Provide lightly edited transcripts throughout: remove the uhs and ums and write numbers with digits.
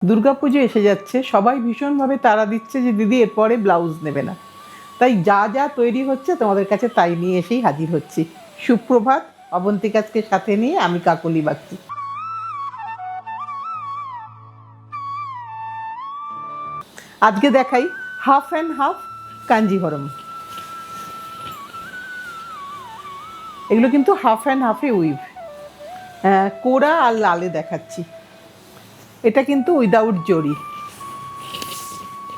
দুর্গাপুজো এসে যাচ্ছে, সবাই ভীষণভাবে তাড়া দিচ্ছে যে দিদি এরপরে ব্লাউজ নেবে না। তাই যা যা তৈরি হচ্ছে তোমাদের কাছে তাই নিয়ে এসেই হাজির হচ্ছি। সুপ্রভাত, অবন্তিকাজকে সাথে নিয়ে আমি কাকলি বাগচি। আজকে দেখাই হাফ অ্যান্ড হাফ কাঞ্জিভরম। এগুলো কিন্তু হাফ অ্যান্ড হাফে উইভ, কোরা আর লালে দেখাচ্ছি। এটা কিন্তু উইদাউট জরি,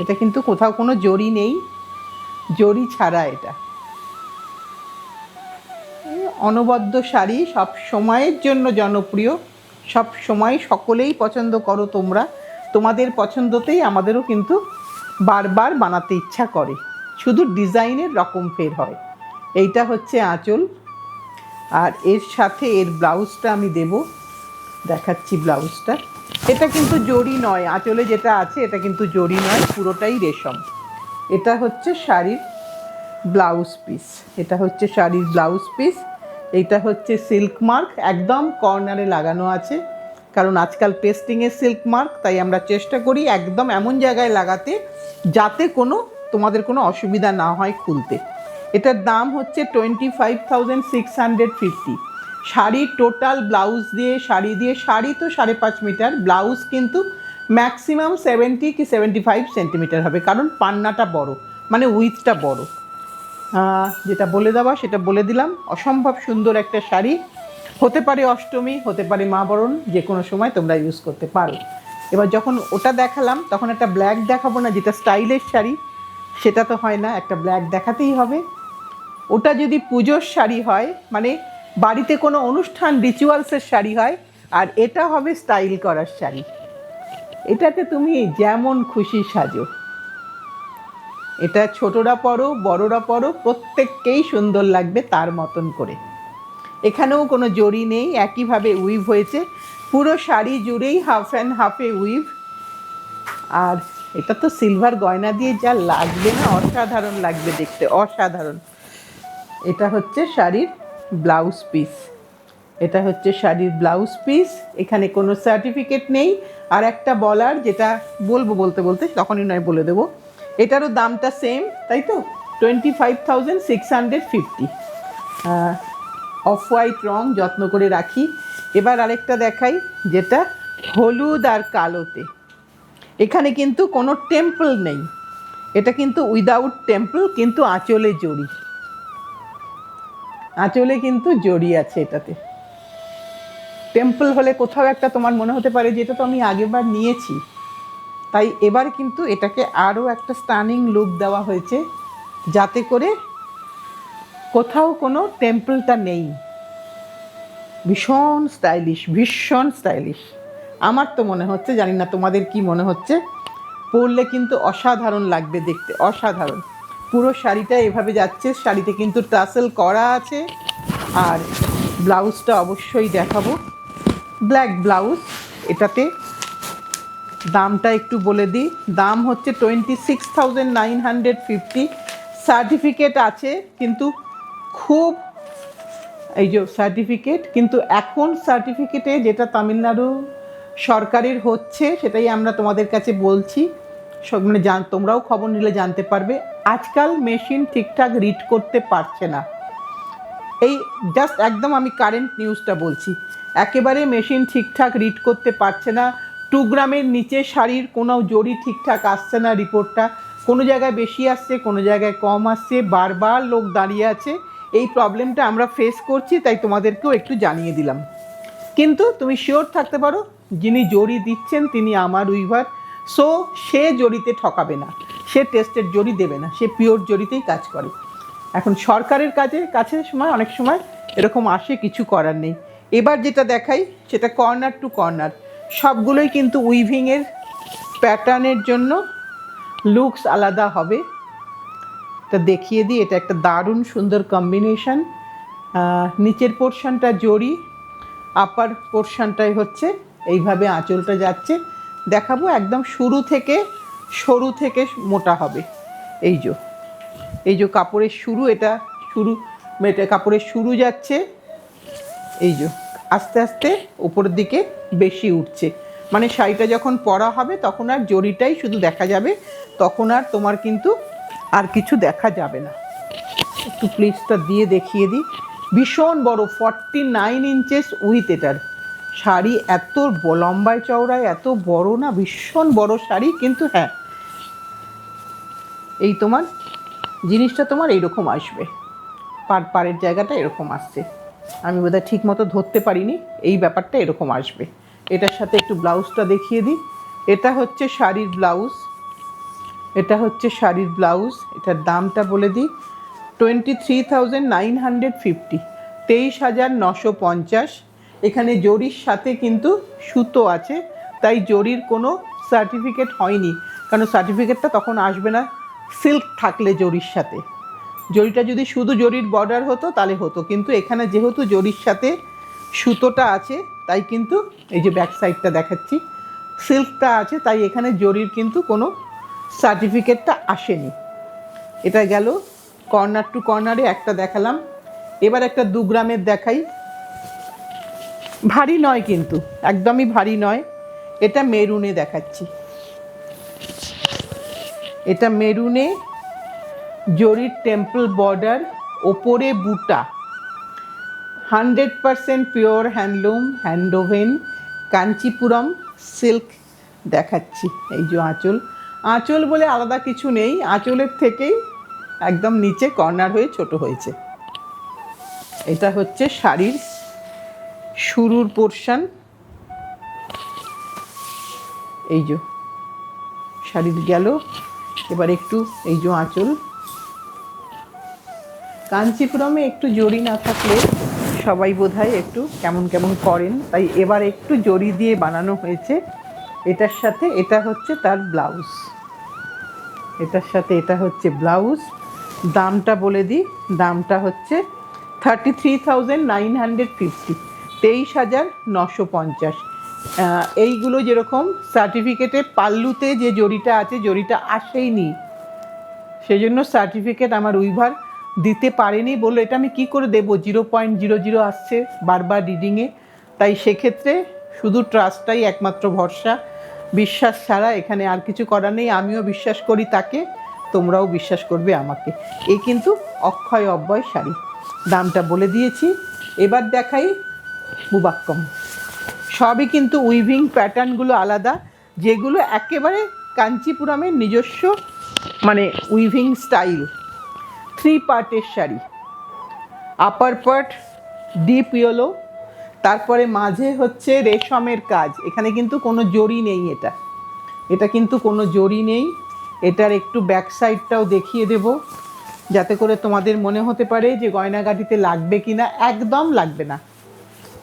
এটা কিন্তু কোথাও কোনো জরি নেই, জরি ছাড়া। এটা অনবদ্য শাড়ি, সব সময়ের জন্য জনপ্রিয়, সব সময় সকলেই পছন্দ করো তোমরা। তোমাদের পছন্দতেই আমাদেরও কিন্তু বারবার বানাতে ইচ্ছা করে, শুধু ডিজাইনের রকম ফের হয়। এইটা হচ্ছে আঁচল, আর এর সাথে এর ব্লাউজটা আমি দেব, দেখাচ্ছি ব্লাউজটা। এটা কিন্তু জরি নয়, আঁচলে যেটা আছে এটা কিন্তু জরি নয়, পুরোটাই রেশম। এটা হচ্ছে শাড়ির ব্লাউজ পিস, এটা হচ্ছে শাড়ির ব্লাউজ পিস। এইটা হচ্ছে সিল্ক মার্ক, একদম কর্নারে লাগানো আছে, কারণ আজকাল পেস্টিংয়ের সিল্ক মার্ক, তাই আমরা চেষ্টা করি একদম এমন জায়গায় লাগাতে যাতে তোমাদের কোনো অসুবিধা না হয় খুলতে। এটার দাম হচ্ছে 25,650। শাড়ির টোটাল ব্লাউজ দিয়ে, শাড়ি তো 5.5 মিটার, ব্লাউজ কিন্তু ম্যাক্সিমাম 70 কি 75 সেন্টিমিটার হবে, কারণ পান্নাটা বড়, মানে উইথটা বড়। যেটা বলে দেওয়া সেটা বলে দিলাম। অসম্ভব সুন্দর একটা শাড়ি, হতে পারে অষ্টমী, হতে পারে মা বরণ, যে কোনো সময় তোমরা ইউজ করতে পারো। এবার যখন ওটা দেখালাম তখন একটা ব্ল্যাক দেখাবো না, যেটা স্টাইলের শাড়ি, সেটা তো হয় না, একটা ব্ল্যাক দেখাতেই হবে। ওটা যদি পুজোর শাড়ি হয়, মানে বাড়িতে কোনো অনুষ্ঠান রিচুয়ালসের শাড়ি হয়, আর এটা হবে স্টাইল করার শাড়ি। এটাতে তুমি যেমন খুশি সাজো, এটা ছোটরা পরো বড়রা পরো, প্রত্যেককেই সুন্দর লাগবে তার মতন করে। এখানেও কোনো জরি নেই, একইভাবে উইভ হয়েছে পুরো শাড়ি জুড়েই, হাফ অ্যান্ড হাফে উইভ। আর এটা তো সিলভার গয়না দিয়ে যা লাগবে না, অসাধারণ লাগবে দেখতে, অসাধারণ। এটা হচ্ছে শাড়ির ব্লাউজ পিস, এটা হচ্ছে শাড়ির ব্লাউজ পিস। এখানে কোনো সার্টিফিকেট নেই। আর একটা বলার, যেটা বলতে বলতে তখনই নয় বলে দেবো, এটারও দামটা সেম, তাই তো, 25,650। অফ হোয়াইট রং যত্ন করে রাখি। এবার আরেকটা দেখাই, যেটা হলুদ আর কালোতে। এখানে কিন্তু কোনো টেম্পল নেই, এটা কিন্তু উইদাউট টেম্পল, কিন্তু আঁচলে জড়ি, আঁচলে কিন্তু জড়ি আছে এটাতে। টেম্পল হলে কোথাও একটা তোমার মনে হতে পারে যে এটা তো আমি আগেরবার নিয়েছি, তাই এবার কিন্তু এটাকে আরও একটা স্টানিং লুক দেওয়া হয়েছে, যাতে করে কোথাও কোনো টেম্পলটা নেই। ভীষণ স্টাইলিশ, ভীষণ স্টাইলিশ আমার তো মনে হচ্ছে, জানি না তোমাদের কি মনে হচ্ছে। পরলে কিন্তু অসাধারণ লাগবে দেখতে, অসাধারণ। পুরো শাড়িটা এভাবে যাচ্ছে, শাড়িতে কিন্তু টাসেল করা আছে। আর ব্লাউজটা অবশ্যই দেখাবো, ব্ল্যাক ব্লাউজ। এটাতে দামটা একটু বলে দিই, দাম হচ্ছে 26,950। সার্টিফিকেট আছে, কিন্তু খুব, এই যে সার্টিফিকেট, কিন্তু এখন সার্টিফিকেটে যেটা তামিলনাড়ু সরকারের হচ্ছে সেটাই আমরা তোমাদের কাছে বলছি, সব মানে তোমরাও খবর নিলে জানতে পারবে। আজকাল মেশিন ঠিকঠাক রিড করতে পারছে না, এই জাস্ট একদম আমি কারেন্ট নিউজটা বলছি, একেবারে মেশিন ঠিকঠাক রিড করতে পারছে না। 2 গ্রামের নিচে শাড়ির কোনো জরি ঠিকঠাক আসছে না, রিপোর্টটা কোনো জায়গায় বেশি আসছে, কোনো জায়গায় কম আসছে, বারবার লোক দাঁড়িয়ে আছে। এই প্রবলেমটা আমরা ফেস করছি, তাই তোমাদেরকেও একটু জানিয়ে দিলাম। কিন্তু তুমি শিওর থাকতে পারো, যিনি জরি দিচ্ছেন তিনি আমার উইভার, সো সে জরিতে ঠকাবে না, সে টেস্টের জরি দেবে না, সে পিওর জরিতেই কাজ করে। এখন সরকারের কাছে সময় অনেক সময় এরকম আসে, কিছু করার নেই। এবার যেটা দেখাই সেটা কর্নার টু কর্নার, সবগুলোই কিন্তু উইভিংয়ের প্যাটার্নের জন্য লুকস আলাদা হবে। এটা দেখিয়ে দিই, এটা একটা দারুণ সুন্দর কম্বিনেশন। নিচের পোর্শনটা জরি, আপার পোর্শনটাই হচ্ছে এইভাবে আঁচলটা যাচ্ছে। দেখাবো একদম শুরু থেকে, সরু থেকে মোটা হবে। এই যে কাপড়ের শুরু, এটা কাপড়ের শুরু যাচ্ছে, এই যে আস্তে আস্তে উপরের দিকে বেশি উঠছে। মানে শাড়িটা যখন পরা হবে তখন আর জরিটাই শুধু দেখা যাবে, তখন আর তোমার কিন্তু আর কিছু দেখা যাবে না। একটু প্লিজটা দিয়ে দেখিয়ে দিই। ভীষণ বড় 49 ইঞ্চেস উইথ এটার শাড়ি, এত লম্বায় চওড়ায় এত বড় না, ভীষণ বড় শাড়ি। কিন্তু হ্যাঁ, এই তোমার জিনিসটা তোমার এইরকম আসবে, পাড়ের জায়গাটা এরকম আসছে, আমি বোধহয় ঠিক মতো ধরতে পারিনি, এই ব্যাপারটা এরকম আসবে। এটার সাথে একটু ব্লাউজটা দেখিয়ে দিই। এটা হচ্ছে শাড়ির ব্লাউজ, এটা হচ্ছে শাড়ির ব্লাউজ। এটার দামটা বলে দিই, 23,950, 23,950। এখানে জরির সাথে কিন্তু সুতো আছে, তাই জরির কোনো সার্টিফিকেট হয়নি, কারণ সার্টিফিকেটটা তখন আসবে না সিল্ক থাকলে জরির সাথে। জরিটা যদি শুধু জরির বর্ডার হতো তাহলে হতো, কিন্তু এখানে যেহেতু জরির সাথে সুতোটা আছে তাই কিন্তু এই যে ব্যাক সাইডটা দেখাচ্ছি, সিল্কটা আছে, তাই এখানে জরির কিন্তু কোনো সার্টিফিকেটটা আসেনি। এটা গেল কর্নার টু কর্নারে একটা দেখালাম। এবার একটা 2 গ্রামের দেখাই। ভারী নয় কিন্তু, একদমই ভারী নয়। এটা মেরুনে দেখাচ্ছি, এটা মেরুনে জরির টেম্পল বর্ডার, ওপরে বুটা, 100% পিওর হ্যান্ডলুম, হ্যান্ডওভেন, কাঞ্চিপুরম সিল্ক দেখাচ্ছি। এই যে আঁচল, আঁচল বলে আলাদা কিছু নেই, আঁচলের থেকেই একদম নিচে কর্নার হয়ে ছোট হয়েছে। এটা হচ্ছে শাড়ির শুরুর পোর্শন, এই যে শাড়ির গেল। এবার একটু এই যে আঁচল, কাঞ্চিপুরমে একটু জরি না থাকলে সবাই বোধহয় একটু কেমন কেমন করেন, তাই এবার একটু জরি দিয়ে বানানো হয়েছে। এটার সাথে এটা হচ্ছে তার ব্লাউজ, এটার সাথে এটা হচ্ছে ব্লাউজ। দামটা বলে দিই, দামটা হচ্ছে 33,950, 23,950। এইগুলো যেরকম সার্টিফিকেটে পাল্লুতে যে জরিটা আছে, জরিটা আসেইনি, সেজন্য সার্টিফিকেট আমার উইভার দিতে পারেনি। বললো এটা আমি কী করে দেবো, 0.00 আসছে বারবার রিডিংয়ে। তাই সেক্ষেত্রে শুধু ট্রাস্টটাই একমাত্র ভরসা, বিশ্বাস ছাড়া এখানে আর কিছু করার নেই। আমিও বিশ্বাস করি তাকে, তোমরাও বিশ্বাস করবে আমাকে। এই কিন্তু অক্ষয় অব্যয় শাড়ি, দামটা বলে দিয়েছি। এবার দেখাই মুবাক্কম। সবই কিন্তু উইভিং প্যাটার্নগুলো আলাদা, যেগুলো একেবারে কাঞ্চিপুরমের নিজস্ব মানে উইভিং স্টাইল। 3 পার্টের শাড়ি, আপার পার্ট ডিপ ইয়েলো, তারপরে মাঝে হচ্ছে রেশমের কাজ, এখানে কিন্তু কোনো জরি নেই, এটা কিন্তু কোনো জরি নেই। এটার একটু ব্যাক সাইডটাও দেখিয়ে দেব, যাতে করে তোমাদের মনে হতে পারে যে গয়নাগাটিতে লাগবে কি না। একদম লাগবে না,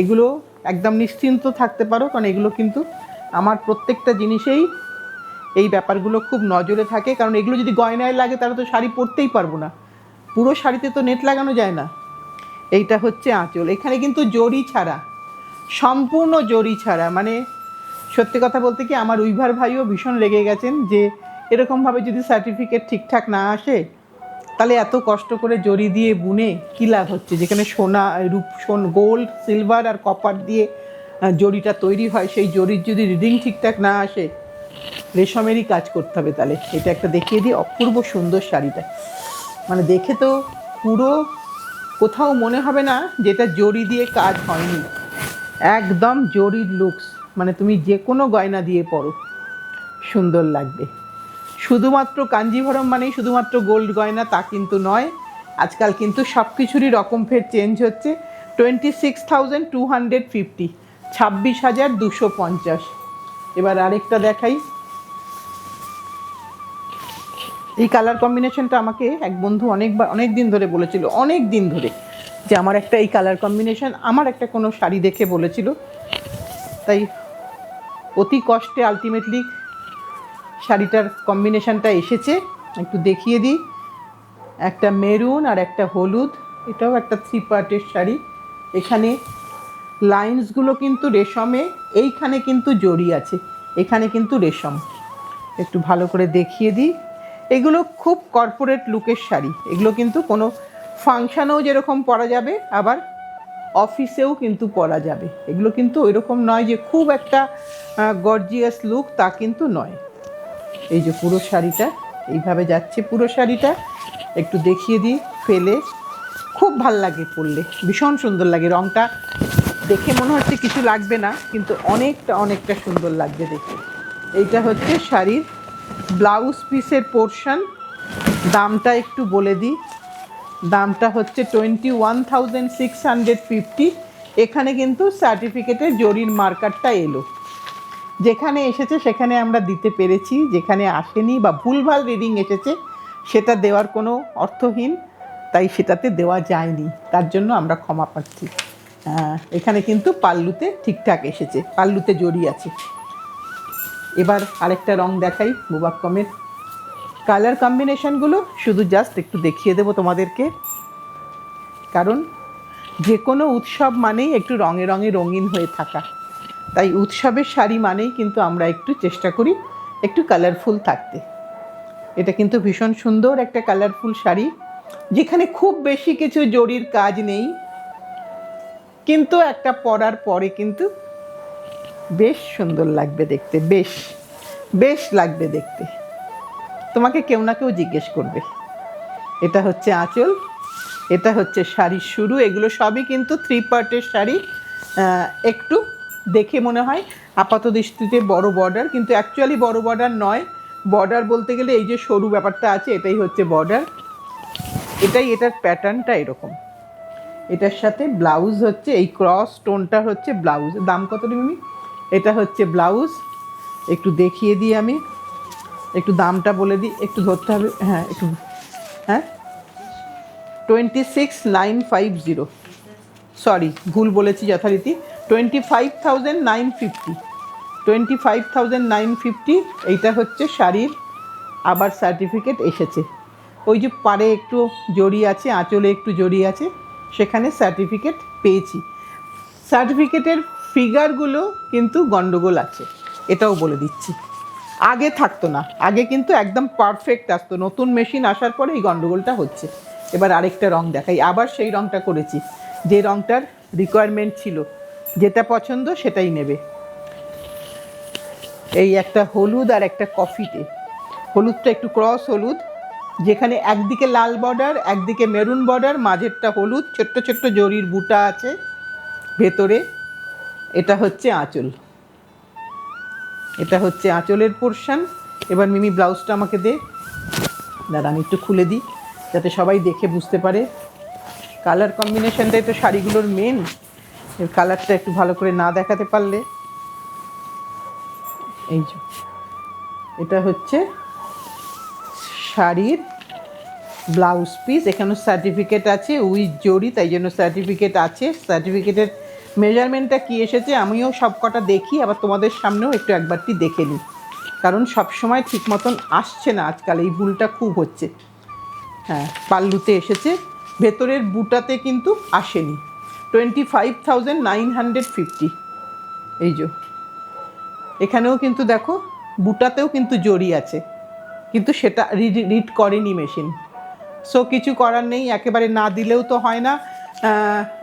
এগুলো একদম নিশ্চিন্ত থাকতে পারো, কারণ এগুলো কিন্তু আমার প্রত্যেকটা জিনিসেই এই ব্যাপারগুলো খুব নজরে থাকে। কারণ এগুলো যদি গয়নায় লাগে তাহলে তো শাড়ি পরতেই পারবো না, পুরো শাড়িতে তো নেট লাগানো যায় না। এইটা হচ্ছে আঁচল, এখানে কিন্তু জরি ছাড়া, সম্পূর্ণ জরি ছাড়া। মানে সত্যি কথা বলতে কি, আমার উইভার ভাইও ভীষণ লেগে গেছেন যে এরকমভাবে যদি সার্টিফিকেট ঠিকঠাক না আসে তাহলে এত কষ্ট করে জরি দিয়ে বুনে কী লাভ হচ্ছে, যেখানে সোনা, রূপ, গোল্ড, সিলভার আর কপার দিয়ে জরিটা তৈরি হয়, সেই জরির যদি রিডিং ঠিকঠাক না আসে, রেশমেরই কাজ করতে হবে। তাহলে এটা একটা দেখিয়ে দিই, অপূর্ব সুন্দর শাড়িটা, মানে দেখে তো পুরো কোথাও মনে হবে না যেটা জরি দিয়ে কাজ হয়নি, একদম জরির লুকস। মানে তুমি যে কোনো গয়না দিয়ে পরো সুন্দর লাগবে। শুধুমাত্র কাঞ্জিভরম মানেই শুধুমাত্র গোল্ড গয়না তা কিন্তু নয়, আজকাল কিন্তু সব কিছুরই রকম ফের চেঞ্জ হচ্ছে। 26,250, 26,250। এবার আরেকটা দেখাই। এই কালার কম্বিনেশনটা আমাকে এক বন্ধু অনেক দিন ধরে বলেছিল, অনেক দিন ধরে, যে আমার একটা এই কালার কম্বিনেশন, আমার একটা কোনো শাড়ি দেখে বলেছিল, তাই অতি কষ্টে আলটিমেটলি শাড়িটার কম্বিনেশনটা এসেছে। একটু দেখিয়ে দিই, একটা মেরুন আর একটা হলুদ, এটাও একটা 3 পার্টের শাড়ি। এখানে লাইন্সগুলো কিন্তু রেশমে, এইখানে কিন্তু জরি আছে, এখানে কিন্তু রেশম। একটু ভালো করে দেখিয়ে দিই, এগুলো খুব কর্পোরেট লুকের শাড়ি, এগুলো কিন্তু কোনো ফাংশানেও যেরকম পরা যাবে, আবার অফিসেও কিন্তু পরা যাবে। এগুলো কিন্তু ওইরকম নয় যে খুব একটা গর্জিয়াস লুক, তা কিন্তু নয়। এই যে পুরো শাড়িটা এইভাবে যাচ্ছে, পুরো শাড়িটা একটু দেখিয়ে দিই ফেলে। খুব ভাল লাগে পরলে, ভীষণ সুন্দর লাগে। রঙটা দেখে মনে হচ্ছে কিছু লাগবে না, কিন্তু অনেকটা সুন্দর লাগবে দেখে। এইটা হচ্ছে শাড়ির ব্লাউজ পিসের পোর্শন। দামটা একটু বলে দিই, দামটা হচ্ছে 21,650। এখানে কিন্তু সার্টিফিকেটের জরির মার্কারটা এলো। যেখানে এসেছে সেখানে আমরা দিতে পেরেছি, যেখানে আসেনি বা ভুলভাল রিডিং এসেছে সেটা দেওয়ার কোনো অর্থহীন, তাই সেটাতে দেওয়া যায়নি, তার জন্য আমরা ক্ষমা পাচ্ছি। এখানে কিন্তু পাল্লুতে ঠিকঠাক এসেছে, পাল্লুতে জড়ি আছে। এবার আরেকটা রং দেখাই মুবাক্কমের। কালার কম্বিনেশনগুলো শুধু জাস্ট একটু দেখিয়ে দেবো তোমাদেরকে, কারণ যে কোনো উৎসব মানেই একটু রঙে রঙে রঙিন হয়ে থাকা, তাই উৎসবের শাড়ি মানেই কিন্তু আমরা একটু চেষ্টা করি একটু কালারফুল থাকতে। এটা কিন্তু ভীষণ সুন্দর একটা কালারফুল শাড়ি, যেখানে খুব বেশি কিছু জরির কাজ নেই, কিন্তু একটা পরার পরে কিন্তু বেশ সুন্দর লাগবে দেখতে, বেশ লাগবে দেখতে, তোমাকে কেউ না কেউ জিজ্ঞেস করবে। এটা হচ্ছে আঁচল, এটা হচ্ছে শাড়ির শুরু। এগুলো সবই কিন্তু 3 পার্টের শাড়ি। একটু দেখে মনে হয় আপাত দৃষ্টিতে বড় বর্ডার, কিন্তু অ্যাকচুয়ালি বড় বর্ডার নয়। বর্ডার বলতে গেলে এই যে সরু ব্যাপারটা আছে, এটাই হচ্ছে বর্ডার। এটার প্যাটার্নটা এরকম। এটার সাথে ব্লাউজ হচ্ছে এই ক্রস স্টোনটা হচ্ছে ব্লাউজ। দাম কত মিমি? এটা হচ্ছে ব্লাউজ। একটু দেখিয়ে দিই আমি, একটু দামটা বলে দিই, একটু ধরতে হবে। হ্যাঁ একটু, হ্যাঁ 26,950, সরি ভুল বলেছি যথারীতি, 25,950, 25,950। এইটা হচ্ছে শাড়ির আবার সার্টিফিকেট এসেছে। ওই যে পাড়ে একটু জড়ি আছে, আঁচলে একটু জড়ি আছে, সেখানে সার্টিফিকেট পেয়েছি। সার্টিফিকেটের ফিগারগুলো কিন্তু গন্ডগোল আছে, এটাও বলে দিচ্ছি। আগে থাকতো না, আগে কিন্তু একদম পারফেক্ট আসতো, নতুন মেশিন আসার পরে এই গন্ডগোলটা হচ্ছে। এবার আরেকটা রং দেখাই, আবার সেই রংটা করেছি, যে রংটার রিকোয়ারমেন্ট ছিল, যেটা পছন্দ সেটাই নেবে। এই একটা হলুদ আর একটা কফিতে, হলুদটা একটু ক্রস হলুদ, যেখানে একদিকে লাল বর্ডার, একদিকে মেরুন বর্ডার, মাঝেরটা হলুদ, ছোট্ট ছোট্ট জরির বুটা আছে ভেতরে। এটা হচ্ছে আঁচল, এটা হচ্ছে আঁচলের পোর্শন। এবার মিমি ব্লাউজটা আমাকে দে, দাঁড়া আমি একটু খুলে দিই যাতে সবাই দেখে বুঝতে পারে। কালার কম্বিনেশনটাই তো শাড়িগুলোর মেন, এর কালারটা একটু ভালো করে না দেখাতে পারলে। এই যে এটা হচ্ছে শাড়ির ব্লাউজ পিস, এখানে সার্টিফিকেট আছে উইথ জরি, তাই জন্য সার্টিফিকেট আছে। সার্টিফিকেটের মেজারমেন্টটা কী এসেছে আমিও সব কটা দেখি, আবার তোমাদের সামনেও একটু একবারটি দেখে নিই, কারণ সবসময় ঠিক মতন আসছে না আজকাল, এই ভুলটা খুব হচ্ছে। হ্যাঁ পাল্লুতে এসেছে, ভেতরের বুটাতে কিন্তু আসেনি। 25,950। এই যে এখানেও কিন্তু দেখো বুটাতেও কিন্তু জরি আছে, কিন্তু সেটা রিড করেনি মেশিন। সো কিছু করার নেই, একেবারে না দিলেও তো হয় না,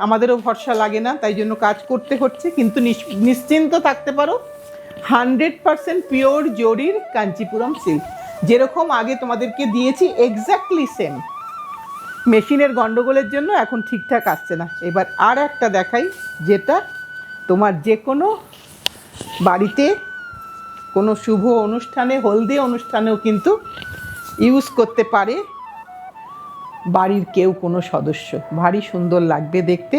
আমাদেরও ভরসা লাগে না, তাই জন্য কাজ করতে হচ্ছে। কিন্তু নিশ্চিন্ত থাকতে পারো, 100% পিওর জরির কাঞ্চিপুরম সিল্ক, যেরকম আগে তোমাদেরকে দিয়েছি এক্স্যাক্টলি সেম। মেশিনের গন্ডগোলের জন্য এখন ঠিকঠাক আসছে না। এবার আর একটা দেখাই, যেটা তোমার যে কোনো বাড়িতে কোনো শুভ অনুষ্ঠানে, হলদি অনুষ্ঠানেও কিন্তু ইউজ করতে পারে বাড়ির কেউ কোনো সদস্য, ভারী সুন্দর লাগবে দেখতে।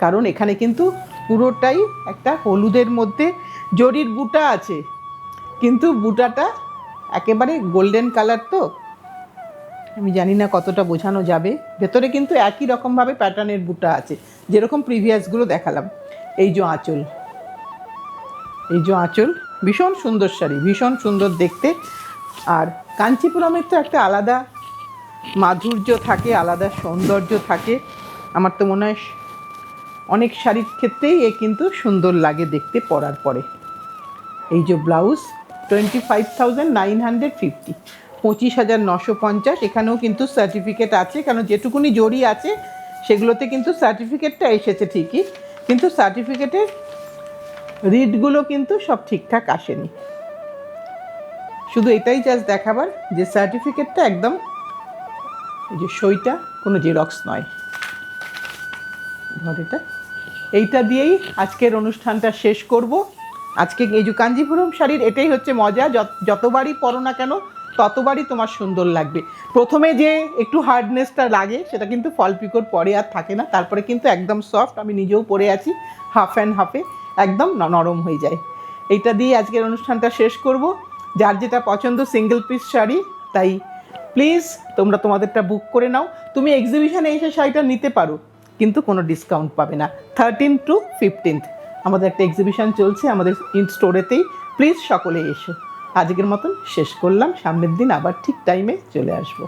কারণ এখানে কিন্তু পুরোটাই একটা হলুদের মধ্যে জরির বুটা আছে, কিন্তু বুটাটা একেবারে গোল্ডেন কালার, তো আমি জানি না কতটা বোঝানো যাবে। ভেতরে কিন্তু একই রকমভাবে প্যাটার্নের বুটা আছে, যেরকম প্রিভিয়াসগুলো দেখালাম। এই যে আঁচল, এই যে আঁচল, ভীষণ সুন্দর শাড়ি, ভীষণ সুন্দর দেখতে। আর কাঞ্চিপুরমের তো একটা আলাদা মাধুর্য থাকে, আলাদা সৌন্দর্য থাকে। আমার তো মনে হয় অনেক শাড়ির ক্ষেত্রেই এ কিন্তু সুন্দর লাগে দেখতে পরার পরে। এই যে ব্লাউজ 25,950, 25,950। এখানেও কিন্তু সার্টিফিকেট আছে, কারণ যেটুকুনি জরি আছে সেগুলোতে কিন্তু সার্টিফিকেটটা এসেছে ঠিকই, কিন্তু সার্টিফিকেটের রিডগুলো কিন্তু সব ঠিকঠাক আসেনি। শুধু এটাই জাস্ট দেখাবার যে সার্টিফিকেটটা একদম, এই যে সইটা কোনো জেরক্স নয়। ধর এটা, এইটা দিয়েই আজকের অনুষ্ঠানটা শেষ করব। আজকে এই যে কাঞ্জিপুরম শাড়ির এটাই হচ্ছে মজা, যতবারই পরো না কেন ততবারই তোমার সুন্দর লাগবে। প্রথমে যে একটু হার্ডনেসটা লাগে সেটা কিন্তু ফল পিকোর পরে আর থাকে না, তারপরে কিন্তু একদম সফট। আমি নিজেও পরে আছি, হাফ অ্যান্ড হাফে একদম নরম হয়ে যায়। এইটা দিয়ে আজকের অনুষ্ঠানটা শেষ করব। যার যেটা পছন্দ সিঙ্গেল পিস শাড়ি, তাই প্লিজ তোমরা তোমাদেরটা বুক করে নাও। তুমি এক্সিবিশনে এসে শাড়িটা নিতে পারো, কিন্তু কোনো ডিসকাউন্ট পাবে না। 13 to 15 আমাদের একটা এক্সিবিশন চলছে আমাদের স্টোরেতেই। প্লিজ সকলে এসো। আজকের মতন শেষ করলাম, সামনের দিন আবার ঠিক টাইমে চলে আসবো।